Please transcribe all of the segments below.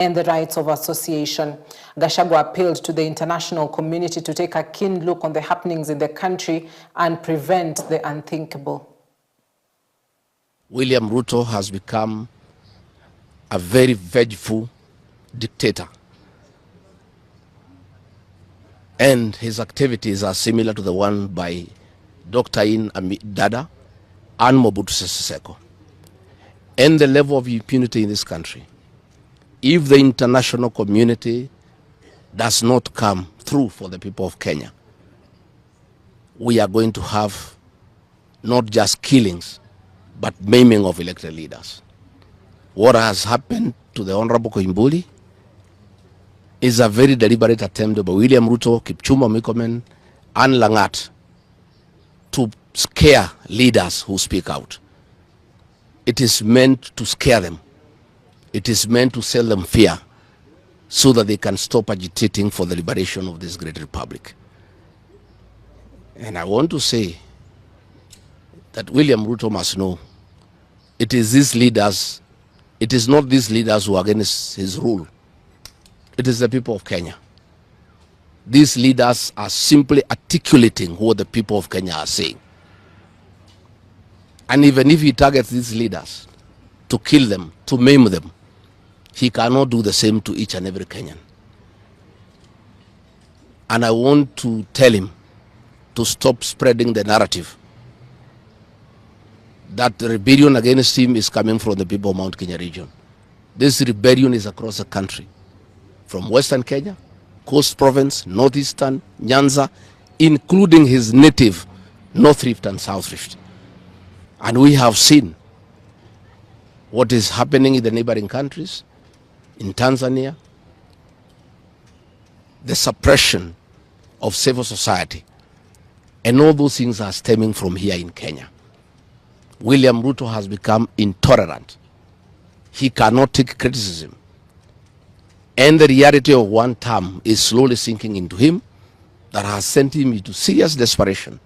and the rights of association. GACHAGUA appealed to the international community to take a keen look on the happenings in the country and prevent the unthinkable. William Ruto has become a very vengeful dictator, and his activities are similar to the one by Dr. Dada and Mobutu Sese Seko. And the level of impunity in this country, if the international community does not come through for the people of Kenya, we are going to have not just killings, but maiming of elected leaders. What has happened to the Honorable KOIMBURI is a very deliberate attempt by William Ruto, Kipchumba Murkomen, and Langat to scare leaders who speak out. It is meant to scare them. It is meant to sell them fear so that they can stop agitating for the liberation of this great republic. And I want to say that William Ruto must know it is these leaders, it is not these leaders who are against his rule. It is the people of Kenya. These leaders are simply articulating what the people of Kenya are saying. And even if he targets these leaders to kill them, to maim them, he cannot do the same to each and every Kenyan. And I want to tell him to stop spreading the narrative that the rebellion against him is coming from the people of Mount Kenya region. This rebellion is across the country, from Western Kenya, Coast Province, Northeastern, Nyanza, including his native North Rift and South Rift. And we have seen what is happening in the neighboring countries, in Tanzania, the suppression of civil society, and all those things are stemming from here in Kenya. William Ruto has become intolerant. He cannot take criticism. And the reality of one term is slowly sinking into him that has sent him into serious desperation.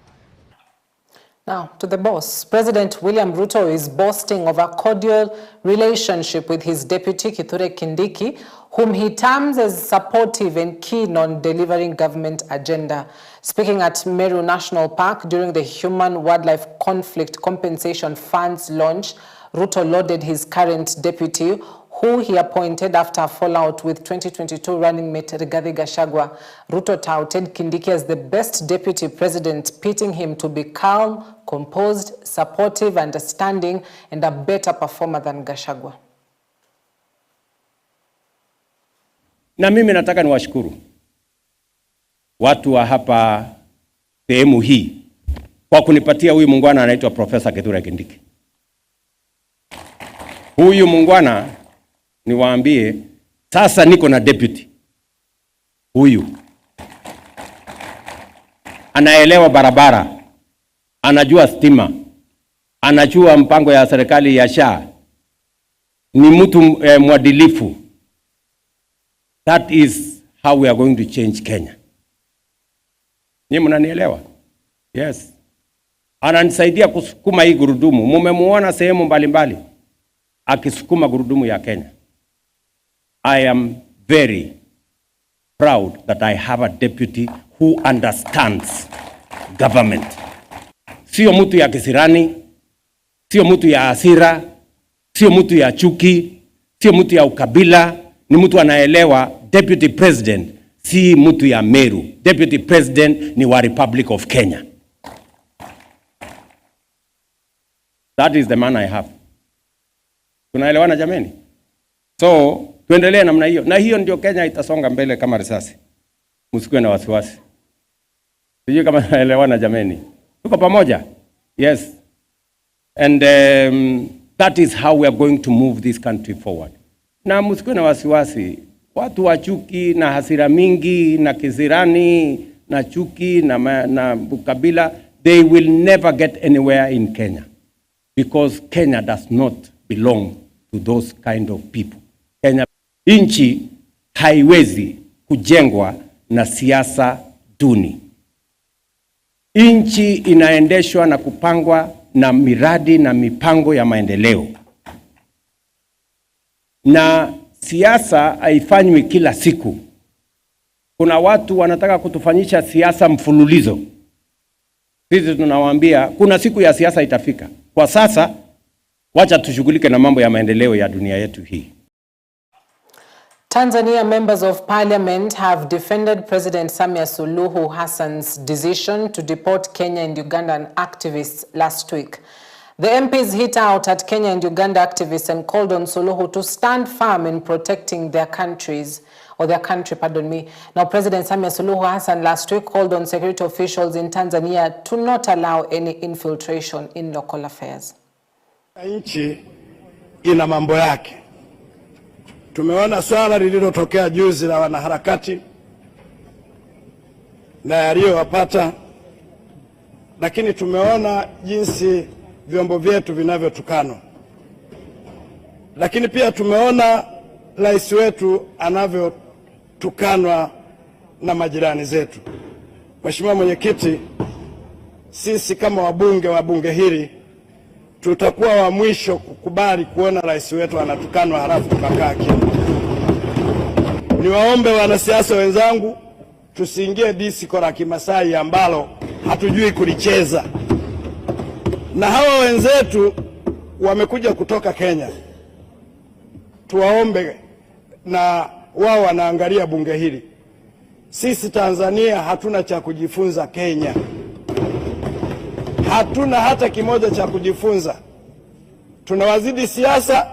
Now, to the boss. President William Ruto is boasting of a cordial relationship with his deputy, Kithure Kindiki, whom he terms as supportive and keen on delivering government agenda. Speaking at Meru National Park during the Human-Wildlife Conflict Compensation Fund's launch, Ruto lauded his current deputy, who he appointed after a fallout with 2022 running mate Rigathi Gachagua. Ruto touted Kindiki as the best deputy president, pitting him to be calm, composed, supportive, understanding, and a better performer than Gachagua. Na mimi nataka niwashukuru watu wa hapa sehemu hii kwa kunipatia huyu mungwana anaitwa Profesa Kithure Kindiki. Huyu mungwana niwaambie sasa niko na deputy. Huyu anaelewa barabara, anajua stima, anajua mpango ya serikali ya SHA, ni mtu mwadilifu. That is how we are going to change Kenya. Nyinyi mnanielewa? Yes. Ananisaidia kusukuma hii gurudumu. Mumemuona sehemu mbalimbali akisukuma gurudumu ya Kenya. I am very proud that I have a deputy who understands government. Sio mtu ya kisirani, sio mtu ya hasira, sio mtu ya chuki, sio mtu ya ukabila, ni mtu anaelewa deputy president si mtu ya Meru. Deputy president ni wa Republic of Kenya. That is the man I have. Tunaelewana jameni? So, tuendelee namna hiyo. Na hiyo ndio Kenya itasonga mbele kama risasi. Msikuwe na wasiwasi. Sijui kama tunaelewana jameni. Tuko pamoja? Yes. And that is how we are going to move this country forward. Na msikuwe na wasiwasi. Watu wa chuki na hasira mingi na kizirani na chuki na ukabila, they will never get anywhere in Kenya. Because Kenya does not belong to those kind of people. Kenya, nchi haiwezi kujengwa na siasa duni. Nchi inaendeshwa na kupangwa na miradi na mipango ya maendeleo. Na Siasa haifanywi kila siku. Kuna watu wanataka kutufanyisha siasa mfululizo. Sisi tunawaambia kuna siku ya siasa itafika. Kwa sasa wacha tushughulike na mambo ya maendeleo ya dunia yetu hii. Tanzania members of parliament have defended President Samia Suluhu Hassan's decision to deport Kenya and Ugandan activists last week. The MPs hit out at Kenya and Uganda activists and called on Suluhu to stand firm in protecting their country, pardon me. Now, President Samia Suluhu Hassan last week called on security officials in Tanzania to not allow any infiltration in local affairs. Nchi ina mambo yake. Tumeona swala lililotokea juzi la wanaharakati na yaliyowapata, lakini tumeona jinsi vyombo vyetu vinavyotukanwa. Lakini pia tumeona rais wetu anavyotukanwa na majirani zetu. Mheshimiwa Mwenyekiti, sisi kama wabunge wa bunge hili tutakuwa wa mwisho kukubali kuona rais wetu anatukanwa halafu tukakaa kimya. Niwaombe wanasiasa wenzangu tusiingie disiko la Kimasai ambalo hatujui kulicheza. Na hawa wenzetu wamekuja kutoka Kenya. Tuwaombe, na wao wanaangalia bunge hili. Sisi Tanzania hatuna cha kujifunza Kenya. Hatuna hata kimoja cha kujifunza. Tunawazidi siasa,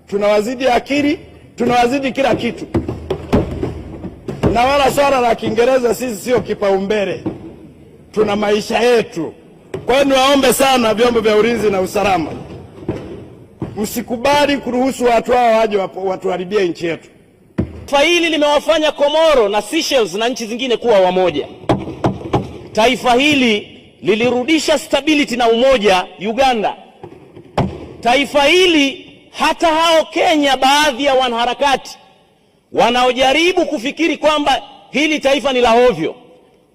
tunawazidi akili, tunawazidi kila kitu. Na wala swala la Kiingereza sisi sio kipaumbele. Tuna maisha yetu. Kwa hiyo niwaombe sana vyombo vya ulinzi na usalama, msikubali kuruhusu watu hao waje watuharibie nchi yetu. Taifa hili limewafanya Komoro na Seychelles na nchi zingine kuwa wamoja. Taifa hili lilirudisha stability na umoja Uganda. Taifa hili hata hao Kenya, baadhi ya wanaharakati wanaojaribu kufikiri kwamba hili taifa ni la ovyo,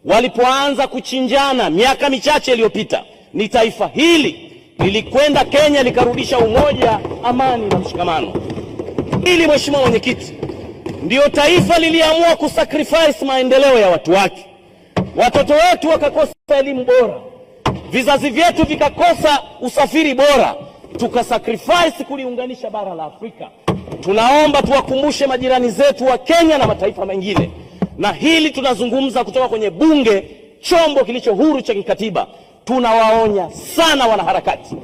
walipoanza kuchinjana miaka michache iliyopita, ni taifa hili lilikwenda Kenya likarudisha umoja, amani na mshikamano. Hili, Mheshimiwa Mwenyekiti, ndio taifa liliamua kusacrifice maendeleo ya watu wake. Watoto wetu wakakosa elimu bora, vizazi vyetu vikakosa usafiri bora, tukasacrifice kuliunganisha bara la Afrika. Tunaomba tuwakumbushe majirani zetu wa Kenya na mataifa mengine, na hili tunazungumza kutoka kwenye bunge, chombo kilicho huru cha kikatiba. Tunawaonya sana wanaharakati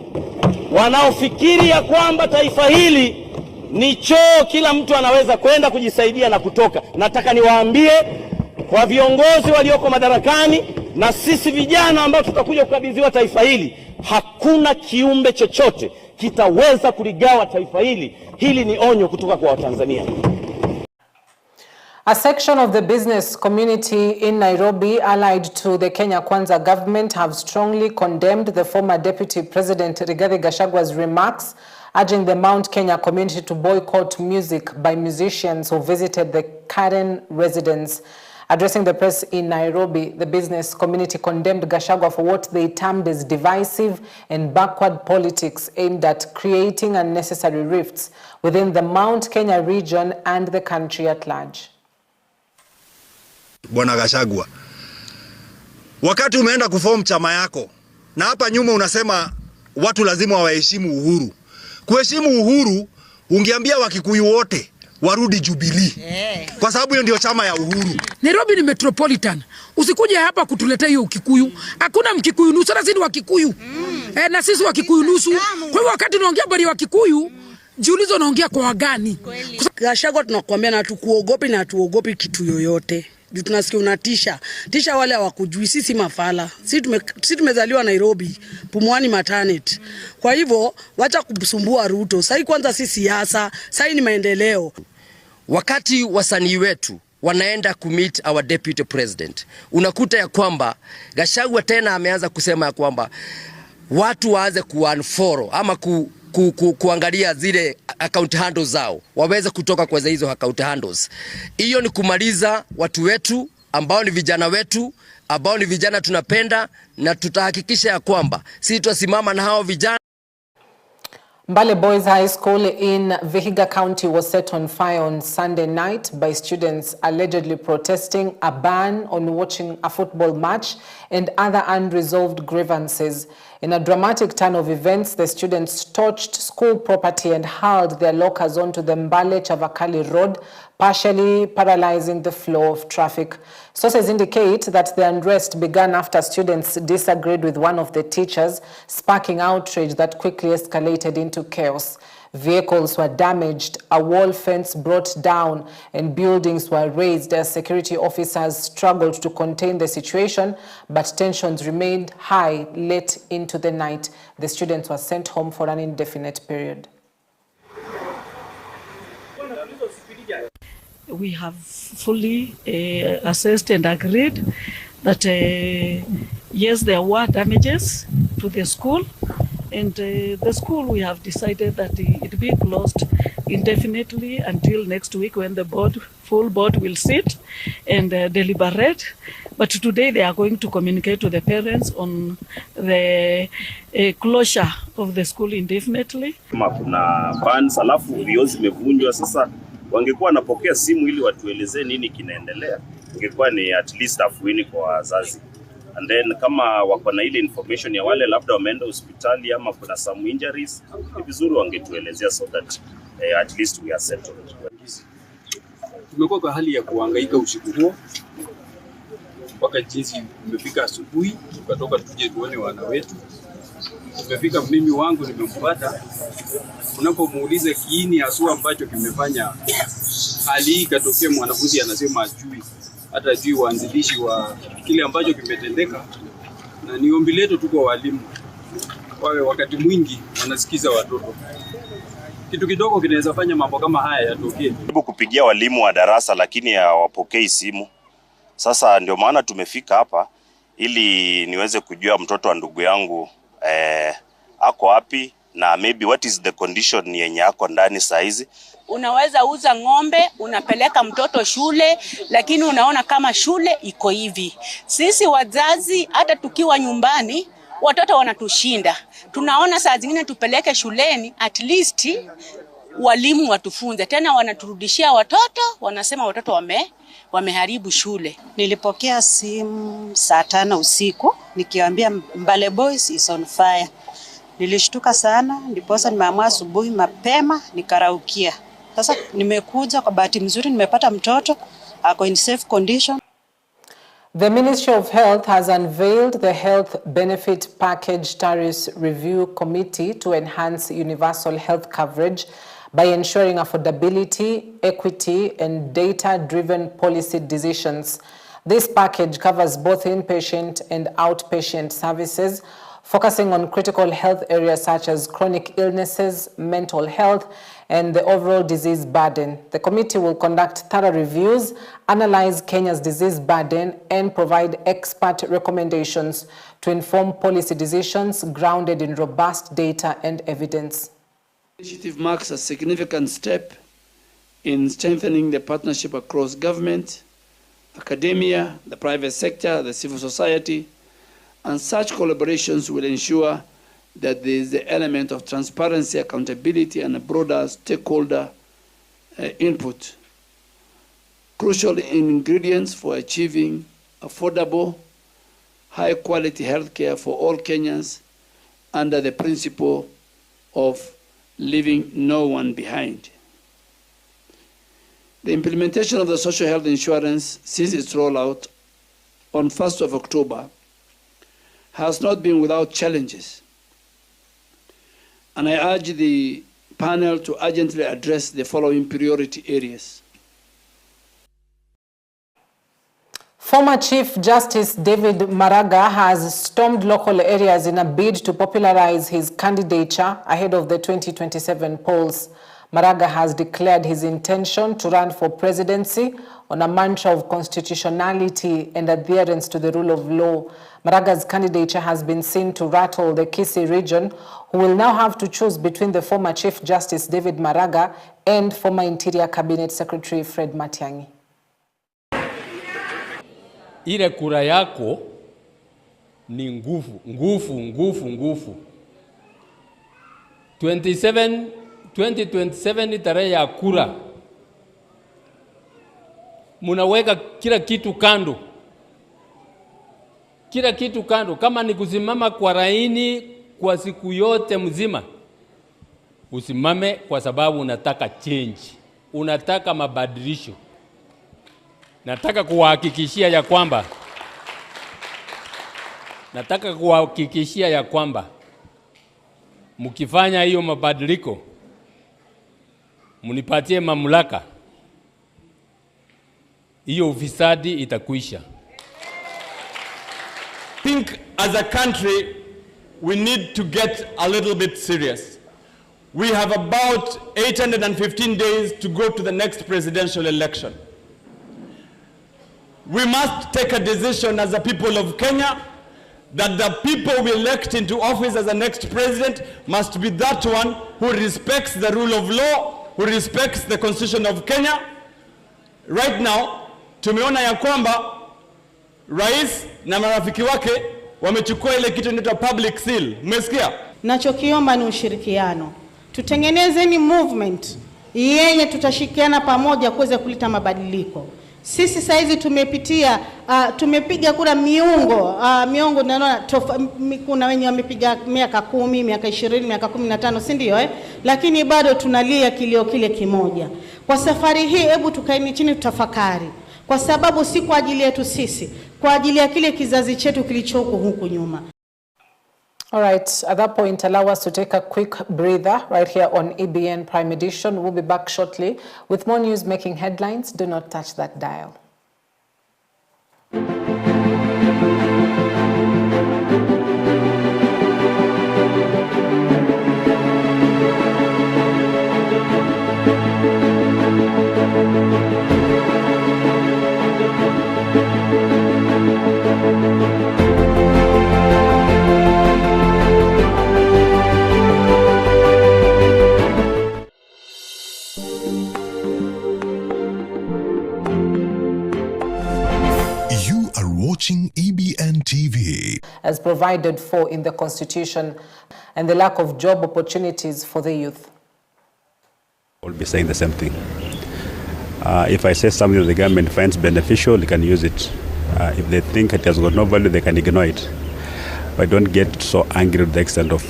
wanaofikiri ya kwamba taifa hili ni choo, kila mtu anaweza kwenda kujisaidia na kutoka. Nataka niwaambie kwa viongozi walioko madarakani na sisi vijana ambao tutakuja kukabidhiwa taifa hili, hakuna kiumbe chochote kitaweza kuligawa taifa hili. Hili ni onyo kutoka kwa Watanzania. A section of the business community in Nairobi allied to the Kenya Kwanza government have strongly condemned the former Deputy President Rigathi Gachagua's remarks, urging the Mount Kenya community to boycott music by musicians who visited the Karen residence. Addressing the press in Nairobi, the business community condemned Gachagua for what they termed as divisive and backward politics aimed at creating unnecessary rifts within the Mount Kenya region and the country at large. Bwana Gachagua, wakati umeenda kuform chama yako na hapa nyuma unasema watu lazima waheshimu uhuru. Kuheshimu uhuru, ungeambia Wakikuyu wote warudi Jubilee. Kwa sababu hiyo ndio chama ya uhuru. Nairobi ni metropolitan. Usikuje hapa kutuletea hiyo Ukikuyu. Hakuna Mkikuyu nusu, sisi ni Wakikuyu. Na sisi Wakikuyu nusu. Kwa hiyo wakati unaongea bali Wakikuyu, jiulize unaongea kwa wagani. Gachagua tunakuambia na tukuogopi na tuogopi kitu yoyote. Juu tunasikia unatisha. Tisha wale hawakujui, sisi mafala. Sisi tumezaliwa Nairobi, Pumwani maternity. Kwa hivyo wacha kusumbua Ruto. Sasa kwanza sisi siasa, sasa ni maendeleo. Wakati wasanii wetu wanaenda kumeet our deputy president, unakuta ya kwamba Gachagua tena ameanza kusema ya kwamba watu waanze kuunfollow ama kuangalia zile account handles zao, waweze kutoka kwa hizo account handles. Hiyo ni kumaliza watu wetu ambao ni vijana wetu, ambao ni vijana tunapenda, na tutahakikisha ya kwamba sisi tutasimama na hao vijana. Mbale Boys High School in Vihiga County was set on fire on Sunday night by students allegedly protesting a ban on watching a football match and other unresolved grievances. In a dramatic turn of events, the students torched school property and hurled their lockers onto the Mbale Chavakali Road, partially paralyzing the flow of traffic. Sources indicate that the unrest began after students disagreed with one of the teachers, sparking outrage that quickly escalated into chaos. Vehicles were damaged, a wall fence brought down, and buildings were razed as security officers struggled to contain the situation, but tensions remained high late into the night. The students were sent home for an indefinite period. We have fully assessed and agreed that yes, there were damages to the school, and the school, we have decided that it be closed indefinitely until next week when the full board will sit and deliberate. But today they are going to communicate to the parents on the closure of the school indefinitely. Kuna bans alafu vioo zimevunjwa, sasa wangekuwa wanapokea simu ili watuelezee nini kinaendelea, ingekuwa ni at least afueni kwa wazazi. And then kama wako na ile information ya wale labda wameenda hospitali ama kuna some injuries, ni vizuri wangetuelezea so that at least we are settled. Tumekuwa kwa hali ya kuhangaika usiku huo mpaka jinsi umefika asubuhi, tukatoka tuje tuone wana wetu. Tumefika, mimi wangu nimempata, unapomuuliza kiini haswa ambacho kimefanya hali hii katokea, mwanafunzi anasema ajui, hata ajui waanzilishi wa kile ambacho kimetendeka. Na ni ombi letu tu kwa walimu, wawe wakati mwingi wanasikiza watoto. Kitu kidogo kinaweza fanya mambo kama haya yatokee. Kupigia walimu wa darasa lakini hawapokei simu. Sasa ndio maana tumefika hapa ili niweze kujua mtoto wa ndugu yangu ako wapi na maybe what is the condition yenye ako ndani saa hizi. Unaweza uza ng'ombe, unapeleka mtoto shule, lakini unaona kama shule iko hivi. Sisi wazazi hata tukiwa nyumbani, watoto wanatushinda. Tunaona saa zingine tupeleke shuleni, at least walimu watufunze. Tena wanaturudishia watoto, wanasema watoto wameharibu shule. Nilipokea simu saa 5 usiku, nikiwaambia Mbale Boys is on fire. Nilishtuka sana, ndiposa nimeamua asubuhi mapema nikaraukia. Sasa nimekuja, kwa bahati mzuri nimepata mtoto ako in safe condition. The Ministry of Health has unveiled the Health Benefit Package Tariffs Review Committee to enhance universal health coverage by ensuring affordability, equity, and data-driven policy decisions. This package covers both inpatient and outpatient services, focusing on critical health areas such as chronic illnesses, mental health, and the overall disease burden. The committee will conduct thorough reviews, analyze Kenya's disease burden, and provide expert recommendations to inform policy decisions grounded in robust data and evidence. The initiative marks a significant step in strengthening the partnership across government, academia, the private sector, the civil society, and such collaborations will ensure that there is the element of transparency, accountability, and a broader stakeholder input. Crucial ingredients for achieving affordable, high-quality healthcare for all Kenyans under the principle of leaving no one behind. The implementation of the social health insurance since its rollout on 1st of October has not been without challenges. And I urge the panel to urgently address the following priority areas. Former Chief Justice David Maraga has stormed local areas in a bid to popularize his candidature ahead of the 2027 polls. Maraga has declared his intention to run for presidency on a mantra of constitutionality and adherence to the rule of law. Maraga's candidature has been seen to rattle the Kisii region, who will now have to choose between the former Chief Justice David Maraga and former Interior Cabinet Secretary Fred Matiang'i. Ile kura yako ni nguvu. 2027 tarehe ya kura, munaweka kila kitu kando. Kila kitu kando. Kama ni kusimama kwa laini kwa siku yote mzima, usimame kwa sababu unataka change. Unataka mabadilisho. Nataka kuhakikishia ya kwamba mkifanya hiyo mabadiliko, munipatie mamlaka, hiyo ufisadi itakuisha. Think as a country we need to get a little bit serious. We have about 815 days to go to the next presidential election. We must take a decision as a people of Kenya that the people we elect into office as the next president must be that one who respects the rule of law, who respects the Constitution of Kenya. Right now, tumeona ya kwamba rais na marafiki wake wamechukua ile kitu inaitwa public seal. Mmesikia? Nachokiomba ni ushirikiano. Tutengenezeni movement yenye tutashikiana pamoja kuweza kuleta mabadiliko. Sisi saizi tumepiga kura miongo naona kuna wenye wamepiga miaka 10, miaka 20, miaka 15, si ndio Lakini bado tunalia kilio kile kimoja. Kwa safari hii hebu tukaeni chini tutafakari. Kwa sababu si kwa ajili yetu sisi, kwa ajili ya kile kizazi chetu kilichoko huku nyuma. All right, at that point, allow us to take a quick breather right here on EBN Prime Edition. We'll be back shortly with more news making headlines. Do not touch that dial. Watching EBN TV. As provided for in the Constitution, and the lack of job opportunities for the youth. I'll be saying the same thing. If I say something that the government finds beneficial, they can use it. If they think it has got no value, they can ignore it. But don't get so angry to the extent of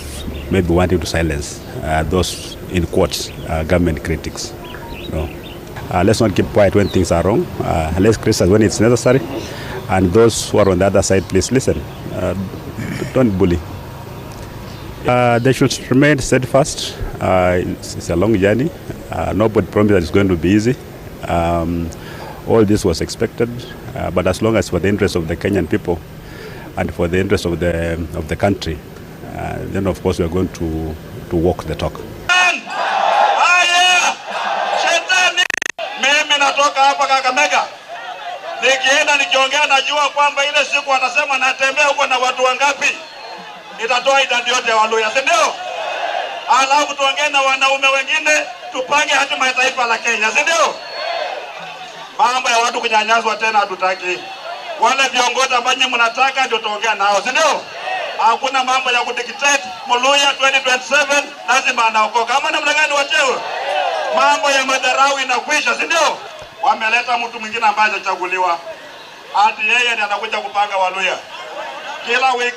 maybe wanting to silence those, in quotes, government critics. No. Let's not keep quiet when things are wrong. Let's criticize when it's necessary. And those who are on the other side, please listen. Don't bully. They should remain steadfast. It's a long journey. Nobody promised that it's going to be easy. All this was expected, but as long as for the interest of the Kenyan people and for the interest of the country, then of course we are going to walk the talk. Nikienda nikiongea najua kwamba ile siku watasema natembea huko na watu wangapi, itatoa idadi yote ya Waluya, si ndio? Alafu tuongee na wanaume wengine, tupange hatima ya taifa la Kenya, si ndio? Mambo ya watu kunyanyaswa tena hatutaki. Wale viongozi ambao mnataka ndio tuongea nao, si ndio? Hakuna mambo ya kudictate Muluya 2027 lazima anaokoka. Kama namna gani wachewe? Mambo ya madharau inakwisha, si ndio? Wameleta mtu mwingine ambaye hajachaguliwa. Hadi yeye ndiye anakuja kupanga Waluya.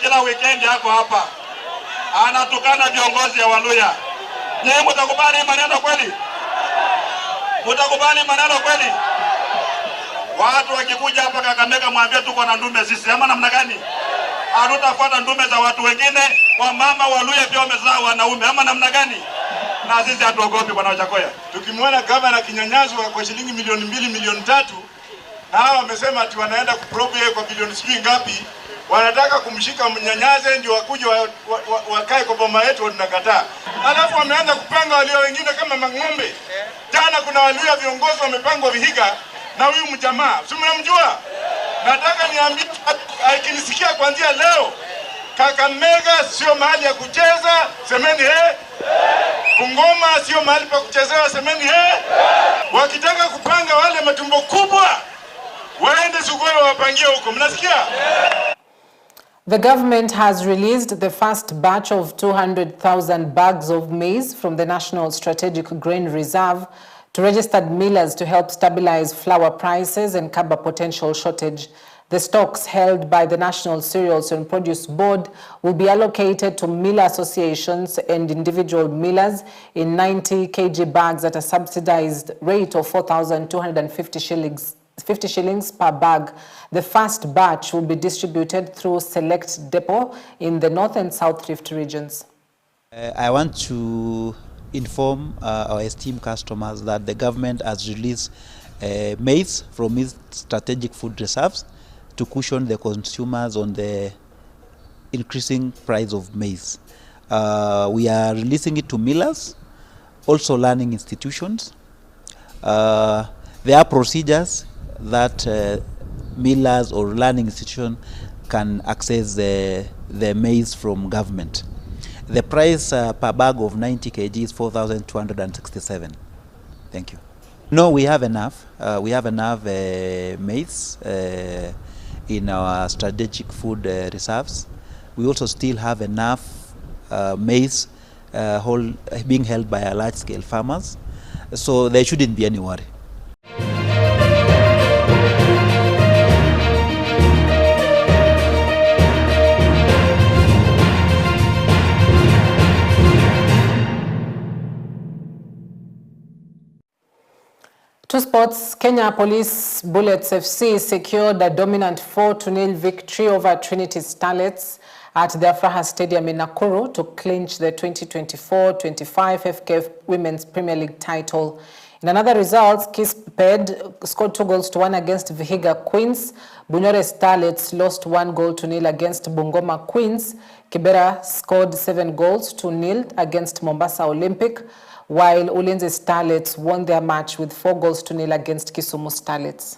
Kila weekend yako hapa. Anatukana viongozi ya Waluya. Nyinyi mtakubali maneno kweli? Mtakubali maneno kweli? Watu wakikuja hapa Kakamega mwambie tuko na ndume sisi. Ama namna gani? Hatutafuata ndume za watu wengine. Wamama Waluya pia wamezaa wanaume. Ama namna gani? Na sisi hatuogopi bwana Wachakoya. Tukimwona gavana kinyanyazwa kwa shilingi milioni 2, milioni 3, hao wamesema ati wanaenda kuprobe kwa bilioni sijui ngapi, wanataka kumshika mnyanyaze ndio wakuje wakae kwa boma yetu, tunakataa. Alafu wameanza kupanga walio wengine kama mang'ombe. Jana kuna walio viongozi wamepangwa Vihiga na huyu mjamaa, si mnamjua? Nataka niambie akinisikia kuanzia leo, Kakamega sio mahali ya kucheza, semeni Bungoma sio mahali pa kuchezewa, semeni Wakitaka kupanga wale matumbo kubwa, waende Sugoi wapangie huko. Mnasikia? The government has released the first batch of 200,000 bags of maize from the National Strategic Grain Reserve to registered millers to help stabilize flour prices and curb a potential shortage. The stocks held by the National Cereals and Produce Board will be allocated to miller associations and individual millers in 90 kg bags at a subsidized rate of 4,250 shillings per bag. The first batch will be distributed through Select Depot in the North and South Rift regions. I want to inform our esteemed customers that the government has released maize from its strategic food reserves to cushion the consumers on the increasing price of maize. We are releasing it to millers, also learning institutions. There are procedures that millers or learning institutions can access the maize from government. The price per bag of 90 kg is 4,267. Thank you. No, we have enough. We have enough maize in our strategic food reserves. We also still have enough maize being held by our large-scale farmers, so there shouldn't be any worry. To sports, Kenya Police Bullets FC secured a dominant 4-0 victory over Trinity Starlets at the Afraha Stadium in Nakuru to clinch the 2024-25 FKF Women's Premier League title. In another result, Kisped scored 2-1 against Vihiga Queens. Bunyore Starlets lost 1-0 against Bungoma Queens. Kibera scored 7-0 against Mombasa Olympic, while Ulinzi Starlets won their match with 4-0 against Kisumu Starlets.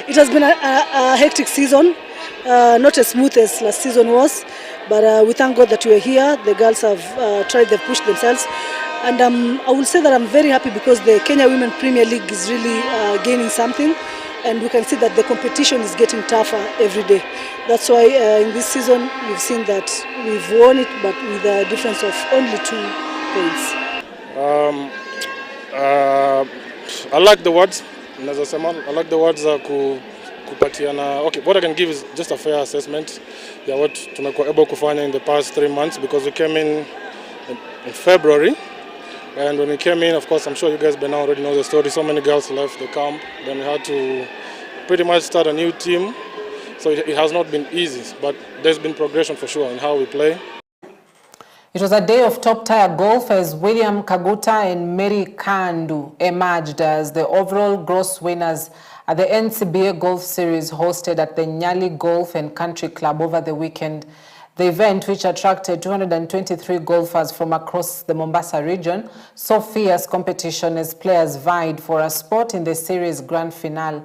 It has been a hectic season, not as smooth as last season was, but we thank God that we are here. The girls have tried, they've pushed themselves. And I will say that I'm very happy because the Kenya Women Premier League is really gaining something, and we can see that the competition is getting tougher every day. That's why in this season we've seen that we've won it, but with a difference of only 2 points. I like the words. I like the words kupatiana. Okay, what I can give is just a fair assessment. Yeah, what tumekuwa able kufanya in the past 3 months, because we came in February. And when we came in, of course, I'm sure you guys by now already know the story. So many girls left the camp. Then we had to pretty much start a new team. So it has not been easy, but there's been progression for sure in how we play. It was a day of top-tier golf as William Kaguta and Mary Kandu emerged as the overall gross winners at the NCBA Golf Series hosted at the Nyali Golf and Country Club over the weekend. The event, which attracted 223 golfers from across the Mombasa region, saw fierce competition as players vied for a spot in the series grand finale.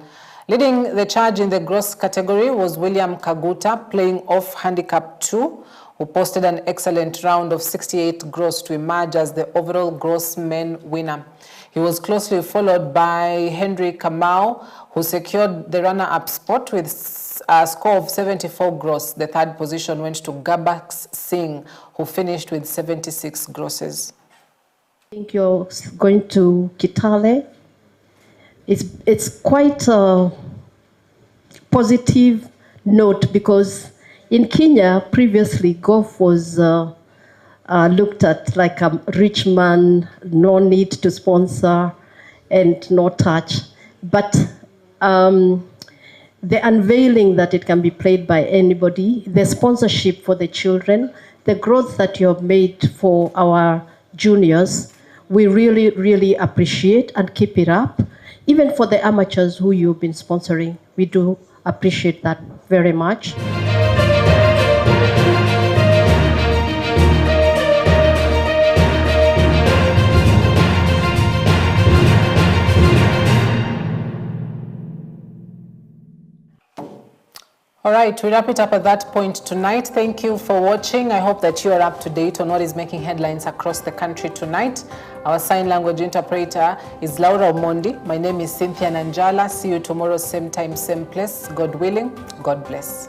Leading the charge in the gross category was William Kaguta, playing off handicap 2, who posted an excellent round of 68 gross to emerge as the overall gross men winner. He was closely followed by Henry Kamau, who secured the runner-up spot with a score of 74 gross. The third position went to Gabax Singh, who finished with 76 grosses. I think you're going to Kitale. It's quite a positive note because in Kenya, previously, golf was looked at like a rich man, no need to sponsor and no touch. But the unveiling that it can be played by anybody, the sponsorship for the children, the growth that you have made for our juniors, we really, really appreciate and keep it up. Even for the amateurs who you've been sponsoring, we do appreciate that very much. All right, we wrap it up at that point tonight. Thank you for watching. I hope that you are up to date on what is making headlines across the country tonight. Our sign language interpreter is Laura Omondi. My name is Cynthia Nanjala. See you tomorrow, same time, same place. God willing, God bless.